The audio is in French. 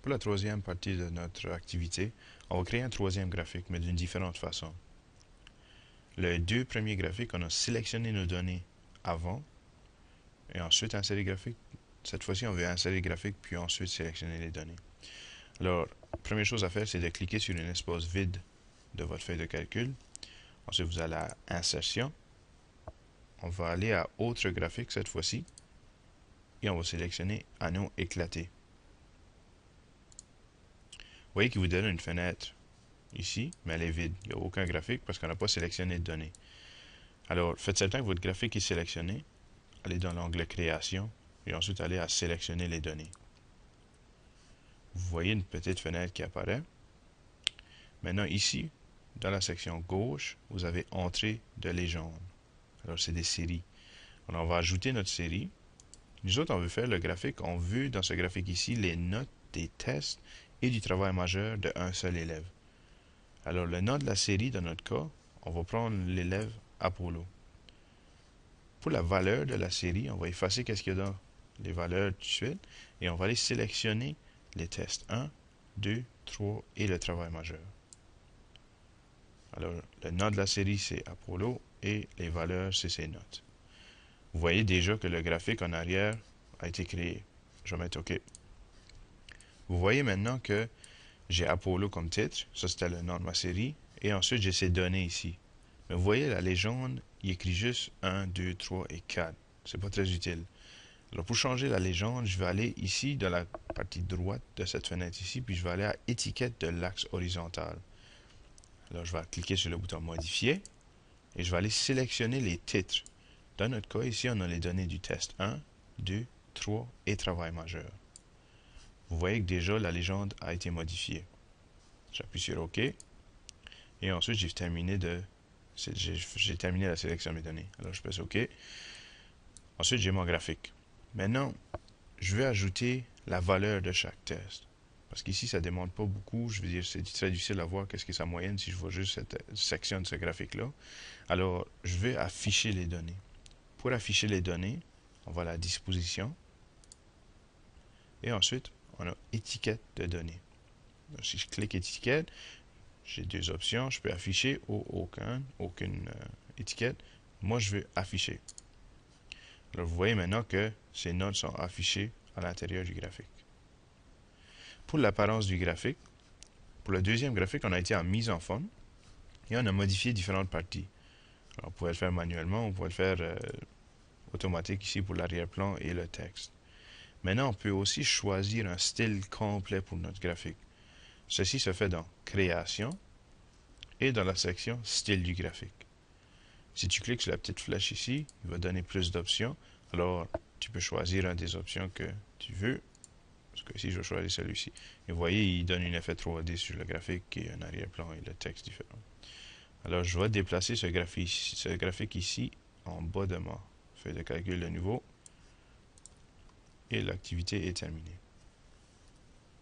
pour la troisième partie de notre activité, on va créer un troisième graphique, mais d'une différente façon. Les deux premiers graphiques, on a sélectionné nos données avant et ensuite insérer graphique. Cette fois-ci, on veut insérer graphique puis ensuite sélectionner les données. Alors, première chose à faire, c'est de cliquer sur un espace vide de votre feuille de calcul. Ensuite, vous allez à Insertion. On va aller à Autre graphique cette fois-ci et on va sélectionner Anneau éclaté. Vous voyez qu'il vous donne une fenêtre ici, mais elle est vide. Il n'y a aucun graphique parce qu'on n'a pas sélectionné de données. Alors, faites certain que votre graphique est sélectionné. Allez dans l'onglet Création et ensuite allez à Sélectionner les données. Vous voyez une petite fenêtre qui apparaît. Maintenant, ici, dans la section gauche, vous avez Entrée de légende. Alors, c'est des séries. Alors, on va ajouter notre série. Nous autres, on veut faire le graphique. On veut, dans ce graphique ici, les notes des tests et du travail majeur d'un seul élève. Alors, le nom de la série, dans notre cas, on va prendre l'élève Apollo. Pour la valeur de la série, on va effacer qu'est-ce qu'il y a dans les valeurs tout de suite et on va aller sélectionner les tests 1, 2, 3 et le travail majeur. Alors, le nom de la série, c'est Apollo et les valeurs, c'est ses notes. Vous voyez déjà que le graphique en arrière a été créé. Je vais mettre OK. Vous voyez maintenant que j'ai Apollo comme titre, ça c'était le nom de ma série, et ensuite j'ai ces données ici. Mais vous voyez, la légende, il écrit juste 1, 2, 3 et 4. C'est pas très utile. Alors pour changer la légende, je vais aller ici dans la partie droite de cette fenêtre ici, puis je vais aller à Étiquette de l'axe horizontal. Alors je vais cliquer sur le bouton Modifier et je vais aller sélectionner les titres. Dans notre cas, ici, on a les données du test 1, 2, 3 et travail majeur. Vous voyez que déjà la légende a été modifiée. J'appuie sur OK et ensuite j'ai terminé la sélection de mes données. Alors je pèse OK. Ensuite j'ai mon graphique. Maintenant, je vais ajouter la valeur de chaque test. Parce qu'ici, ça ne demande pas beaucoup. Je veux dire, c'est très difficile à voir qu'est-ce que sa moyenne si je vois juste cette section de ce graphique-là. Alors, je vais afficher les données. Pour afficher les données, on va à la disposition. Et ensuite, on a étiquette de données. Donc, si je clique étiquette, j'ai deux options. Je peux afficher ou aucune étiquette. Moi, je veux afficher. Alors, vous voyez maintenant que ces notes sont affichées à l'intérieur du graphique. Pour l'apparence du graphique, pour le deuxième graphique, on a été en mise en forme et on a modifié différentes parties. Alors, on pouvait le faire manuellement, on pouvait le faire automatique ici pour l'arrière-plan et le texte. Maintenant, on peut aussi choisir un style complet pour notre graphique. Ceci se fait dans Création et dans la section Style du graphique. Si tu cliques sur la petite flèche ici, il va donner plus d'options. Alors, tu peux choisir une des options que tu veux. Parce que ici, je vais choisir celui-ci. Et vous voyez, il donne un effet 3D sur le graphique et un arrière-plan et le texte différent. Alors, je vais déplacer ce graphique ici en bas de ma feuille de calcul de nouveau. Et l'activité est terminée.